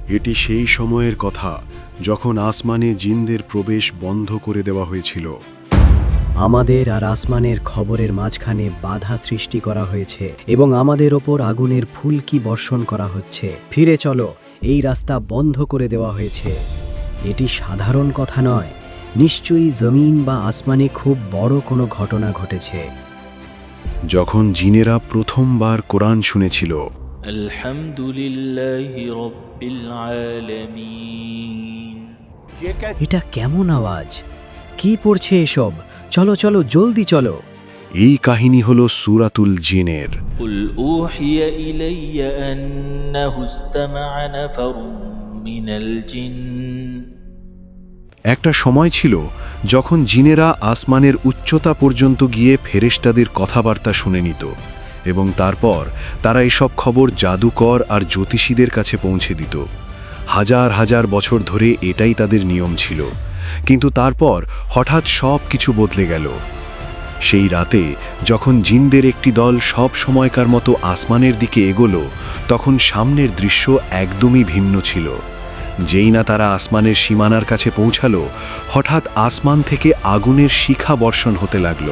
এটি সেই সময়ের কথা যখন আসমানে জিনদের প্রবেশ বন্ধ করে দেওয়া হয়েছিল। আমাদের আর আসমানের খবরের মাঝখানে বাধা সৃষ্টি করা হয়েছে এবং আমাদের ওপর আগুনের ফুলকি বর্ষণ করা হচ্ছে। ফিরে চলো, এই রাস্তা বন্ধ করে দেওয়া হয়েছে। এটি সাধারণ কথা নয়, নিশ্চয়ই জমিন বা আসমানে খুব বড় কোনো ঘটনা ঘটেছে। যখন জিনেরা প্রথমবার কোরআন শুনেছিল, আলহামদুলিল্লাহি রাব্বিল আলামিন। এটা কেমন আওয়াজ? কি পড়ছে এসব? চলো চলো, জলদি চলো। এই কাহিনী হল সূরাতুল জিনের। কুল উহিয়া ইলাইয়া আন্নাহু ইসতামা'a নাফারুম মিনাল জিন। একটা সময় ছিল যখন জিনেরা আসমানের উচ্চতা পর্যন্ত গিয়ে ফেরেশতাদের কথাবার্তা শুনে নিত এবং তারপর তারা এসব খবর জাদুকর আর জ্যোতিষীদের কাছে পৌঁছে দিত। হাজার হাজার বছর ধরে এটাই তাদের নিয়ম ছিল, কিন্তু তারপর হঠাৎ সব কিছু বদলে গেল। সেই রাতে যখন জিনদের একটি দল সব সময়কার মতো আসমানের দিকে এগোলো, তখন সামনের দৃশ্য একদমই ভিন্ন ছিল। যেই না তারা আসমানের সীমানার কাছে পৌঁছালো, হঠাৎ আসমান থেকে আগুনের শিখা বর্ষণ হতে লাগল।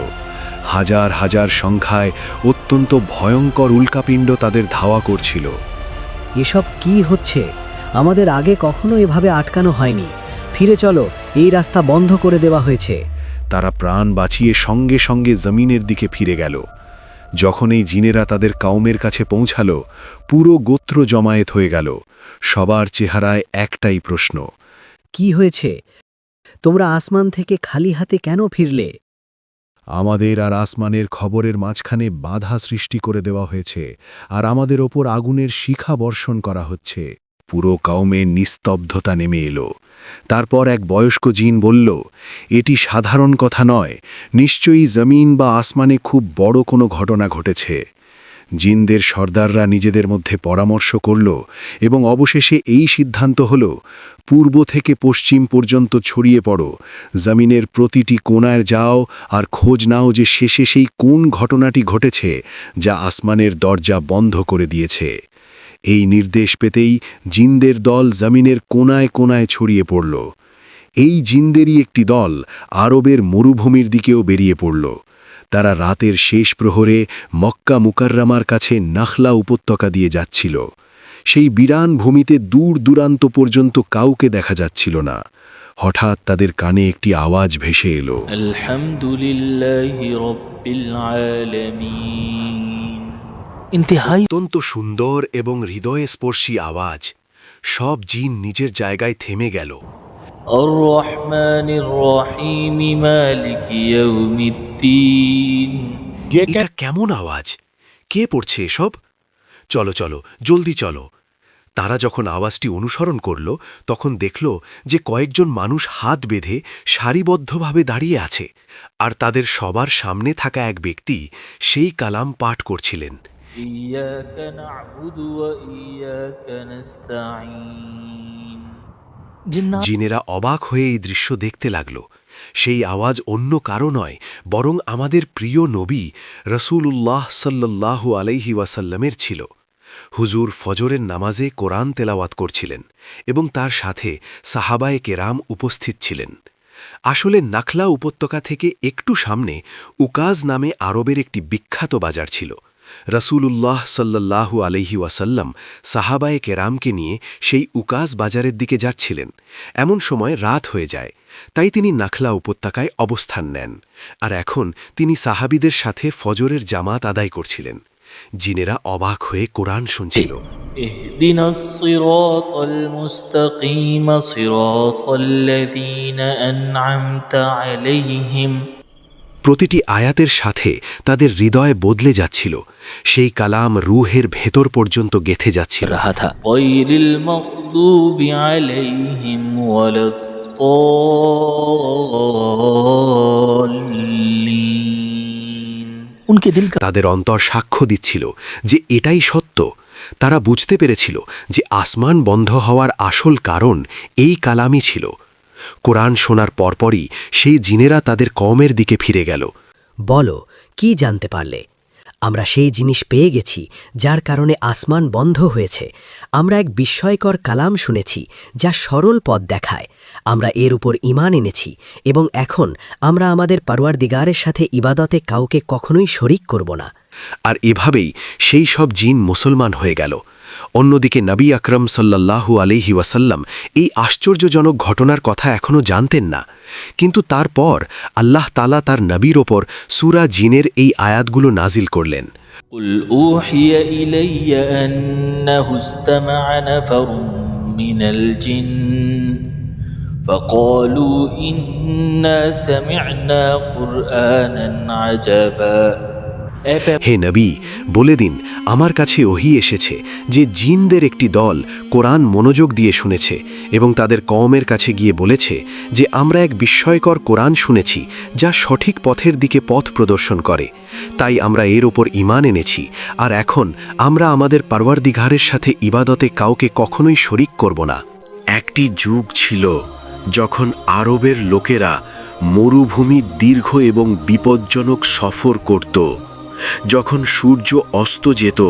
হাজার হাজার সংখ্যায় অত্যন্ত ভয়ঙ্কর উল্কাপিণ্ড তাদের ধাওয়া করছিল। এসব কি হচ্ছে? আমাদের আগে কখনো এভাবে আটকানো হয়নি। ফিরে চলো, এই রাস্তা বন্ধ করে দেওয়া হয়েছে। তারা প্রাণ বাঁচিয়ে সঙ্গে সঙ্গে জমিনের দিকে ফিরে গেল। যখন এই জিনেরা তাদের কাউমের কাছে পৌঁছালো, পুরো গোত্র জমায়েত হয়ে গেল। সবার চেহারায় একটাই প্রশ্ন, কি হয়েছে? তোমরা আসমান থেকে খালি হাতে কেন ফিরলে? আমাদের আর আসমানের খবরের মাঝখানে বাধা সৃষ্টি করে দেওয়া হয়েছে, আর আমাদের ওপর আগুনের শিখা বর্ষণ করা হচ্ছে। পুরো কাউমে নিস্তব্ধতা নেমে এলো। তারপর এক বয়স্ক জিন বলল, এটি সাধারণ কথা নয়, নিশ্চয়ই জমিন বা আসমানে খুব বড় কোনো ঘটনা ঘটেছে। জিনদের সর্দাররা নিজেদের মধ্যে পরামর্শ করল এবং অবশেষে এই সিদ্ধান্ত হল, পূর্ব থেকে পশ্চিম পর্যন্ত ছড়িয়ে পড়ো, জমিনের প্রতিটি কোণায় যাও আর খোঁজ নাও যে শেষে সেই কোন ঘটনাটি ঘটেছে যা আসমানের দরজা বন্ধ করে দিয়েছে। এই নির্দেশ পেতেই জিনদের দল জমিনের কোণায় কোণায় ছড়িয়ে পড়ল। এই জিনদেরই একটি দল আরবের মরুভূমির দিকেও বেরিয়ে পড়ল। তারা রাতের শেষ প্রহরে মক্কা মুকাররমার কাছে নাখলা উপত্যকা দিয়ে যাচ্ছিল। সেই বিরান ভূমিতে দূর দূরান্ত পর্যন্ত কাউকে দেখা যাচ্ছিল না। হঠাৎ তাদের কানে একটি আওয়াজ ভেসে এলো, আলহামদুলিল্লাহি রাব্বিল আলামিন। অত্যন্ত সুন্দর এবং হৃদয়স্পর্শী আওয়াজ। সব জিন নিজের জায়গায় থেমে গেল। আর রহমানির রহিম মালিকি ইয়াউমিদ্দিন। এটা কেমন আওয়াজ? কে পড়ছে এসব? চলো চলো, জলদি চলো। তারা যখন আওয়াজটি অনুসরণ করল, তখন দেখল যে কয়েকজন মানুষ হাত বেঁধে সারিবদ্ধভাবে দাঁড়িয়ে আছে, আর তাদের সবার সামনে থাকা এক ব্যক্তি সেই কালাম পাঠ করছিলেন। ইয়াকা না'বুদু ওয়া ইয়াকা নাস্তাঈন। জিনেরা অবাক হয়ে এই দৃশ্য দেখতে লাগল। সেই আওয়াজ অন্য কারো নয়, বরং আমাদের প্রিয় নবী রাসূলুল্লাহ সাল্লাল্লাহু আলাইহি ওয়াসাল্লামের ছিল। হুজুর ফজরের নামাজে কোরআন তেলাওয়াত করছিলেন এবং তার সাথে সাহাবায়ে কেরাম উপস্থিত ছিলেন। আসলে নাখলা উপত্যকা থেকে একটু সামনে উকাজ নামে আরবের একটি বিখ্যাত বাজার ছিল। রাসূলুল্লাহ সাল্লাল্লাহু আলাইহি ওয়াসাল্লাম সাহাবায়ে কেরামকে নিয়ে সেই উকাজ বাজারের দিকে যাচ্ছিলেন। এমন সময় রাত হয়ে যায়, তাই তিনি নাখলা উপত্যকায় অবস্থান নেন, আর এখন তিনি সাহাবীদের সাথে ফজরের জামাত আদায় করছিলেন। জিনেরা অবাক হয়ে কোরআন শুনছিল। ইহদিনাস সিরাতাল মুস্তাকিম সিরাতাল্লাযীনা আন'আমতা আলাইহিম। প্রতিটি আয়াতের সাথে তাদের হৃদয় বদলে যাচ্ছিল। সেই কালাম রুহের ভেতর পর্যন্ত গেথে যাচ্ছিল। গায়রিল মাগদুবি আলাইহিম ওয়ালাদ-দাল্লিন। তাদের অন্তর সাক্ষ্য দিচ্ছিল যে এটাই সত্য। তারা বুঝতে পেরেছিল যে আসমান বন্ধ হওয়ার আসল কারণ এই কালামই ছিল। কোরআন শোনার পরপরই সেই জিনেরা তাদের কওমের দিকে ফিরে গেল। বলো, কি জানতে পারলে? আমরা সেই জিনিস পেয়ে গেছি যার কারণে আসমান বন্ধ হয়েছে। আমরা এক বিস্ময়কর কালাম শুনেছি যা সরল পথ দেখায়। আমরা এর উপর ঈমান এনেছি এবং এখন আমরা আমাদের পরওয়ারদিগারের সাথে ইবাদতে কাউকে কখনোই শরিক করব না। আর এভাবেই সেই সব জিন মুসলমান হয়ে গেল। অন্যদিকে নবী আকরম সাল্লাল্লাহু আলাইহি ওয়াসাল্লাম এই আশ্চর্যজনক ঘটনার কথা এখনও জানতেন না, কিন্তু তারপর আল্লাহ তাআলা তার নবীর ওপর সূরা জিনের এই আয়াতগুলো নাজিল করলেন। قل أوحي إلي أنه استمع نفر من الجن فقالوا إنا سمعنا قرآنا عجبا। হে নবী, বলে দিন, আমার কাছে ওহী এসেছে যে জিনদের একটি দল কোরআন মনোযোগ দিয়ে শুনেছে এবং তাদের কওমের কাছে গিয়ে বলেছে যে আমরা এক বিস্ময়কর কোরআন শুনেছি যা সঠিক পথের দিকে পথ প্রদর্শন করে, তাই আমরা এর ওপর ঈমান এনেছি, আর এখন আমরা আমাদের পরওয়ারদিগারের সাথে ইবাদতে কাউকে কখনোই শরিক করব না। একটি যুগ ছিল যখন আরবের লোকেরা মরুভূমির দীর্ঘ এবং বিপজ্জনক সফর করত। যখন সূর্য অস্ত যেত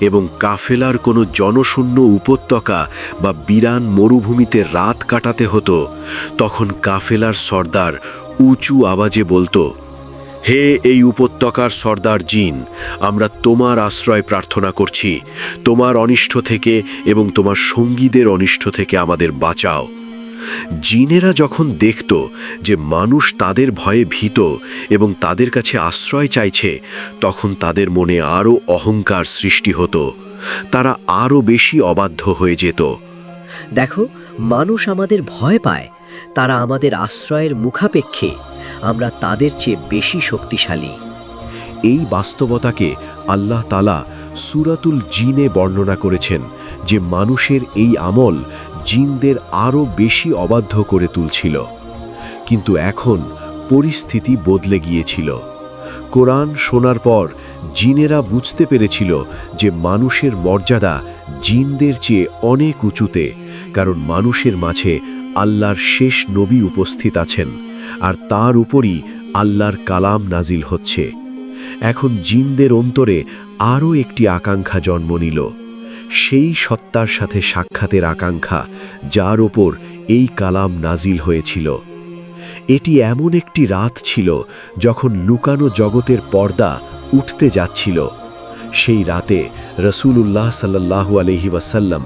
এবং কাফেলার কোনো জনশূন্য উপত্যকা বা বিরান মরুভূমিতে রাত কাটাতে হতো, তখন কাফেলার সর্দার উঁচু আওয়াজে বলতো, হে এই উপত্যকার সর্দার জিন, আমরা তোমার আশ্রয় প্রার্থনা করছি, তোমার অনিষ্ট থেকে এবং তোমার সঙ্গীদের অনিষ্ট থেকে আমাদের বাঁচাও। জিনেরা যখন দেখত যে মানুষ তাদের ভয়ে ভীত এবং তাদের কাছে আশ্রয় চাইছে, তখন তাদের মনে আরও অহংকার সৃষ্টি হতো, তারা আরও বেশি অবাধ্য হয়ে যেত। দেখো, মানুষ আমাদের ভয় পায়, তারা আমাদের আশ্রয়ের মুখাপেক্ষে, আমরা তাদের চেয়ে বেশি শক্তিশালী। এই বাস্তবতাকে আল্লাহ তাআলা সূরাতুল জিনে বর্ণনা করেছেন যে মানুষের এই আমল জিনদের আরও বেশি অবাধ্য করে তুলছিল। কিন্তু এখন পরিস্থিতি বদলে গিয়েছিল। কোরআন শোনার পর জিনেরা বুঝতে পেরেছিল যে মানুষের মর্যাদা জিনদের চেয়ে অনেক উঁচুতে, কারণ মানুষের মাঝে আল্লাহর শেষ নবী উপস্থিত আছেন, আর তার উপরই আল্লাহর কালাম নাজিল হচ্ছে। এখন জিনদের অন্তরে আরও একটি আকাঙ্ক্ষা জন্ম নিল, সেই সত্তার সাথে সাক্ষাতের আকাঙ্ক্ষা যার ওপর এই কালাম নাজিল হয়েছিল। এটি এমন একটি রাত ছিল যখন লুকানো জগতের পর্দা উঠতে যাচ্ছিল। সেই রাতে রাসূলুল্লাহ সাল্লাল্লাহু আলাইহি ওয়াসাল্লাম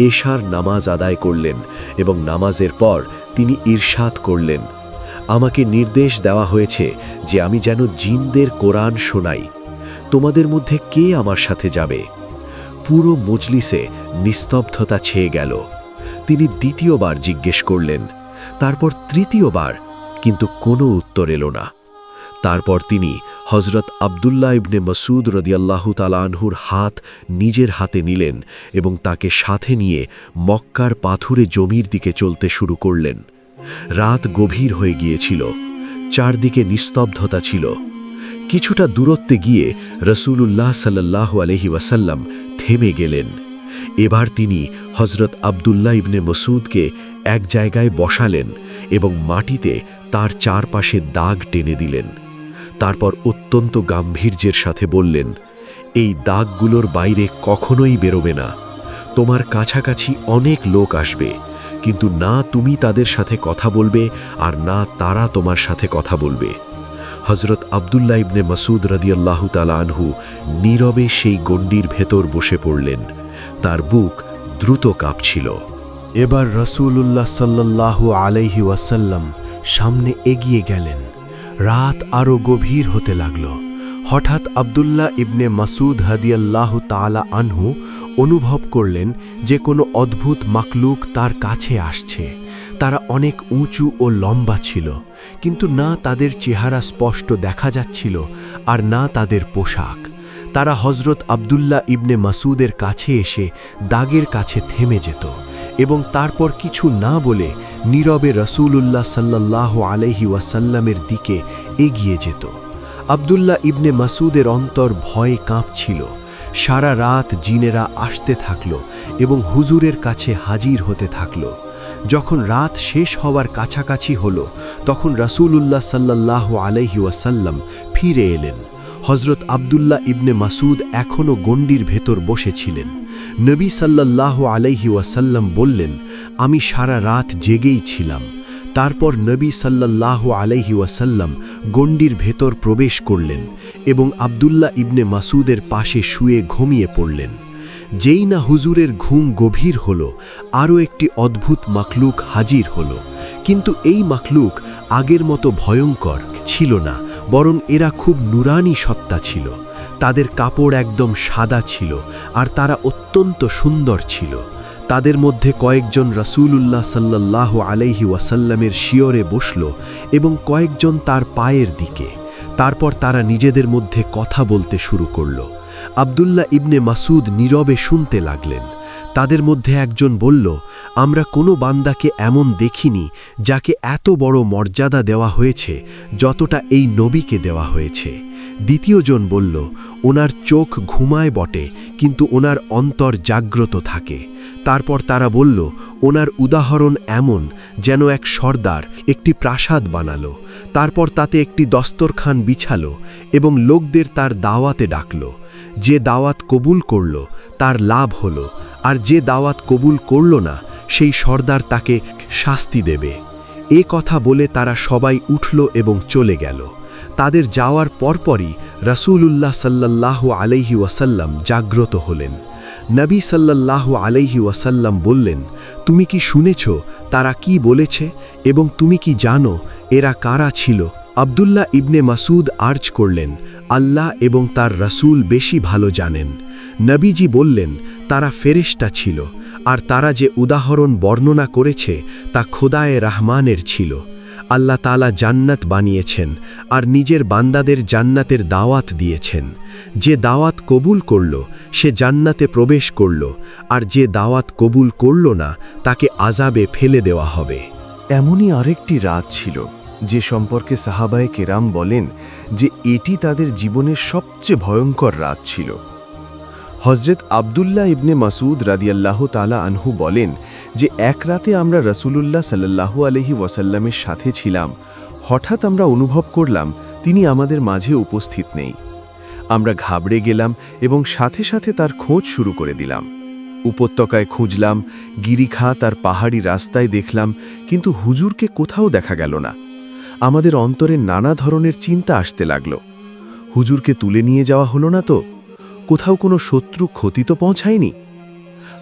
এশার নামাজ আদায় করলেন এবং নামাজের পর তিনি ইরশাদ করলেন, আমাকে নির্দেশ দেওয়া হয়েছে যে আমি যেন জিনদের কোরআন শোনাই। তোমাদের মধ্যে কে আমার সাথে যাবে? পুরো মজলিসে নিস্তব্ধতা ছেয়ে গেল। তিনি দ্বিতীয়বার জিজ্ঞেস করলেন, তারপর তৃতীয়বার, কিন্তু কোনো উত্তর এলো না। তারপর তিনি হযরত আব্দুল্লাহ ইবনে মাসউদ রাদিয়াল্লাহু তাআলা আনহুর হাত নিজের হাতে নিলেন এবং তাকে সাথে নিয়ে মক্কার পাথুরে জমির দিকে চলতে শুরু করলেন। রাত গভীর হয়ে গিয়েছিল, চারদিকে নিস্তব্ধতা ছিল। কিছুটা দূরত্বে গিয়ে রাসূলুল্লাহ সাল্লাল্লাহু আলাইহি ওয়াসাল্লাম থেমে গেলেন। এবার তিনি হযরত আব্দুল্লাহ ইবনে মাসউদকে এক জায়গায় বসালেন এবং মাটিতে তার চারপাশে দাগ টেনে দিলেন। তারপর অত্যন্ত গাম্ভীর্যের সাথে বললেন, এই দাগগুলোর বাইরে কখনোই বেরোবে না। তোমার কাছাকাছি অনেক লোক আসবে, কিন্তু না তুমি তাদের সাথে কথা বলবে আর না তারা তোমার সাথে কথা বলবে। হযরত আব্দুল্লাহ ইবনে মাসউদ রাদিয়াল্লাহু তাআলা আনহু নীরবে সেই গণ্ডির ভেতর বসে পড়লেন। তার বুক দ্রুত কাঁপছিল। এবার রাসূলুল্লাহ সাল্লাল্লাহু আলাইহি ওয়াসাল্লাম সামনে এগিয়ে গেলেন। রাত আরও গভীর হতে লাগল। হঠাৎ আব্দুল্লাহ ইবনে মাসউদ রাদিয়াল্লাহু তাআলা আনহু অনুভব করলেন যে কোনো অদ্ভুত মাখলুক তার কাছে আসছে। তারা অনেক উঁচু ও লম্বা ছিল, কিন্তু না তাদের চেহারা স্পষ্ট দেখা যাচ্ছিল আর না তাদের পোশাক। তারা হযরত আব্দুল্লাহ ইবনে মাসউদের কাছে এসে দাগের কাছে থেমে যেত এবং তারপর কিছু না বলে নীরবে রাসূলুল্লাহ সাল্লাল্লাহু আলাইহি ওয়াসাল্লামের দিকে এগিয়ে যেত। আব্দুল্লাহ ইবনে মাসউদের অন্তর ভয়ে কাঁপছিল। সারা রাত জিনেরা আসতে থাকল এবং হুজুরের কাছে হাজির হতে থাকল। যখন রাত শেষ হওয়ার কাছাকাছি হলো, তখন রাসূলুল্লাহ সাল্লাল্লাহু আলাইহি ওয়াসাল্লাম ফিরে এলেন। হজরত আবদুল্লাহ ইবনে মাসুদ এখনও গণ্ডির ভেতর বসেছিলেন। নবী সাল্লাল্লাহু আলাইহি ওয়াসাল্লাম বললেন, আমি সারা রাত জেগেই ছিলাম। তারপর নবী সাল্লাল্লাহু আলাইহি ওয়াসাল্লাম গণ্ডির ভেতর প্রবেশ করলেন এবং আবদুল্লাহ ইবনে মাসুদের পাশে শুয়ে ঘুমিয়ে পড়লেন। যেই না হুজুরের ঘুম গভীর হল, আরও একটি অদ্ভুত মাখলুক হাজির হল। কিন্তু এই মাখলুক আগের মতো ভয়ঙ্কর ছিল না, বরং এরা খুব নুরানি সত্তা ছিল। তাদের কাপড় একদম সাদা ছিল আর তারা অত্যন্ত সুন্দর ছিল। তাদের মধ্যে কয়েকজন রাসূলুল্লাহ সাল্লাল্লাহু আলাইহি ওয়াসাল্লামের শিয়রে বসল এবং কয়েকজন তার পায়ের দিকে। তারপর তারা নিজেদের মধ্যে কথা বলতে শুরু করল। আবদুল্লাহ ইবনে মাসুদ নীরবে শুনতে লাগলেন। তাদের মধ্যে একজন বলল, আমরা কোনো বান্দাকে এমন দেখিনি যাকে এত বড় মর্যাদা দেওয়া হয়েছে যতটা এই নবীকে দেওয়া হয়েছে। দ্বিতীয়জন বলল, ওনার চোখ ঘুমায় বটে, কিন্তু ওনার অন্তর জাগ্রত থাকে। তারপর তারা বলল, ওনার উদাহরণ এমন যেন এক সর্দার একটি প্রাসাদ বানালো, তারপর তাতে একটি দস্তরখান বিছালো এবং লোকদের তার দাওয়াতে ডাকল। যে দাওয়াত কবুল করল তার লাভ হল, আর যে দাওয়াত কবুল করল না সেই সর্দার তাকে শাস্তি দেবে। এ কথা বলে তারা সবাই উঠল এবং চলে গেল। তাদের যাওয়ার পরপরই রাসূলুল্লাহ সাল্লাল্লাহু আলাইহি ওয়াসাল্লাম জাগ্রত হলেন। নবী সাল্লাল্লাহু আলাইহি ওয়াসাল্লাম বললেন, তুমি কি শুনেছ তারা কি বলেছে এবং তুমি কি জানো এরা কারা ছিল? আবদুল্লাহ ইবনে মাসুদ আর্জ করলেন, আল্লাহ এবং তার রাসূল বেশি ভালো জানেন। নবীজি বললেন, তারা ফেরেশতা ছিল, আর তারা যে উদাহরণ বর্ণনা করেছে তা খোদায়ে রহমানের ছিল। আল্লাহ তাআলা জান্নাত বানিয়েছেন আর নিজের বান্দাদের জান্নাতের দাওয়াত দিয়েছেন। যে দাওয়াত কবুল করল সে জান্নাতে প্রবেশ করল, আর যে দাওয়াত কবুল করল না তাকে আযাবে ফেলে দেওয়া হবে। এমনই আরেকটি রাত ছিল যে সম্পর্কে সাহাবায়ে কেরাম বলেন যে এটি তাদের জীবনের সবচেয়ে ভয়ঙ্কর রাত ছিল। হজরত আবদুল্লাহ ইবনে মাসুদ রাদিয়াল্লাহু তাআলা আনহু বলেন যে এক রাতে আমরা রাসূলুল্লাহ সাল্লাল্লাহু আলাইহি ওয়াসাল্লামের সাথে ছিলাম। হঠাৎ আমরা অনুভব করলাম তিনি আমাদের মাঝে উপস্থিত নেই। আমরা ঘাবড়ে গেলাম এবং সাথে সাথে তার খোঁজ শুরু করে দিলাম। উপত্যকায় খুঁজলাম, গিরিখাত আর পাহাড়ি রাস্তায় দেখলাম, কিন্তু হুজুরকে কোথাও দেখা গেল না। আমাদের অন্তরে নানা ধরনের চিন্তা আসতে লাগল। হুজুরকে তুলে নিয়ে যাওয়া হলো না তো? কোথাও কোনো শত্রু ক্ষতি তো পৌঁছায়নি?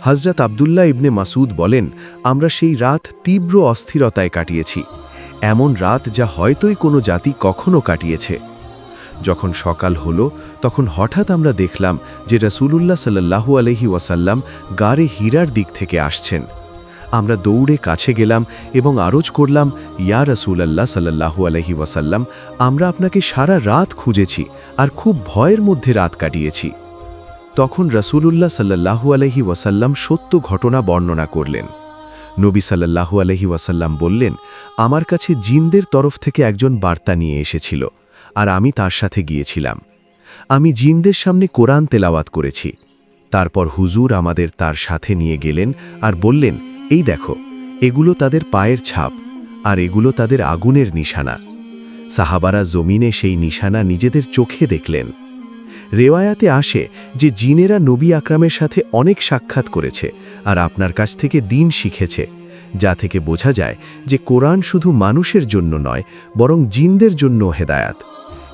হযরত আবদুল্লাহ ইবনে মাসুদ বলেন, আমরা সেই রাত তীব্র অস্থিরতায় কাটিয়েছি, এমন রাত যা হয়তোই কোনো জাতি কখনো কাটিয়েছে। যখন সকাল হলো তখন হঠাৎ আমরা দেখলাম যে রাসূলুল্লাহ সাল্লাল্লাহু আলাইহি ওয়াসাল্লাম গারে হীরার দিক থেকে আসছেন। আমরা দৌড়ে কাছে গেলাম এবং আরজ করলাম, ইয়া রাসূলুল্লাহ সাল্লাল্লাহু আলাইহি ওয়াসাল্লাম, আমরা আপনাকে সারা রাত খুঁজেছি আর খুব ভয়ের মধ্যে রাত কাটিয়েছি। তখন রাসূলুল্লাহ সাল্লাল্লাহু আলাইহি ওয়াসাল্লাম সত্য ঘটনা বর্ণনা করলেন। নবী সাল্লাল্লাহু আলাইহি ওয়াসাল্লাম বললেন, আমার কাছে জিনদের তরফ থেকে একজন বার্তা নিয়ে এসেছিল, আর আমি তার সাথে গিয়েছিলাম। আমি জিনদের সামনে কোরআন তেলাওয়াত করেছি। তারপর হুজুর আমাদের তার সাথে নিয়ে গেলেন আর বললেন, এই দেখো, এগুলো তাদের পায়ের ছাপ, আর এগুলো তাদের আগুনের নিশানা। সাহাবারা জমিনে সেই নিশানা নিজেদের চোখে দেখলেন। রেওয়ায়াতে আসে যে জিনেরা নবী আকরামের সাথে অনেক সাক্ষাৎ করেছে আর আপনার কাছ থেকে দ্বীন শিখেছে, যা থেকে বোঝা যায় যে কোরআন শুধু মানুষের জন্য নয়, বরং জিনদের জন্য হেদায়াত,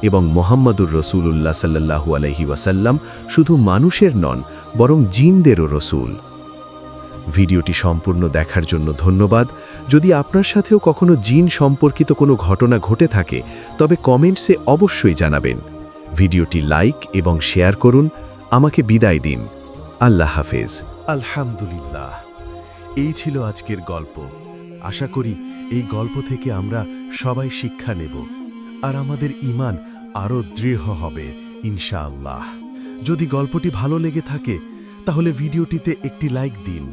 এবং মুহাম্মদুর রাসূলুল্লাহ সাল্লাল্লাহু আলাইহি ওয়াসাল্লাম শুধু মানুষের নন, বরং জিনদেরও রাসূল। ভিডিওটি সম্পূর্ণ দেখার জন্য ধন্যবাদ। যদি আপনার সাথেও কখনো জিন সম্পর্কিত কোনো ঘটনা ঘটে থাকে তবে কমেন্টসে অবশ্যই জানাবেন। ভিডিওটি লাইক এবং শেয়ার করুন। আমাকে বিদায় দিন। আল্লাহ হাফেজ। আলহামদুলিল্লাহ, এই ছিল আজকের গল্প। আশা করি এই গল্প থেকে আমরা সবাই শিক্ষা নেব আর আমাদের ঈমান আরও দৃঢ় হবে ইনশাআল্লাহ। যদি গল্পটি ভালো লেগে থাকে তাহলে ভিডিওটিতে একটি লাইক দিন,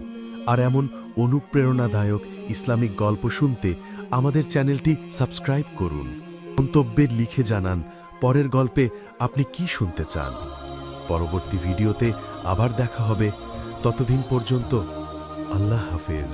আর এমন অনুপ্রেরণাদায়ক ইসলামিক গল্প শুনতে আমাদের চ্যানেলটি সাবস্ক্রাইব করুন। মন্তব্যে লিখে জানান পরের গল্পে আপনি কি শুনতে চান। পরবর্তী ভিডিওতে আবার দেখা হবে। ততদিন পর্যন্ত আল্লাহ হাফেজ।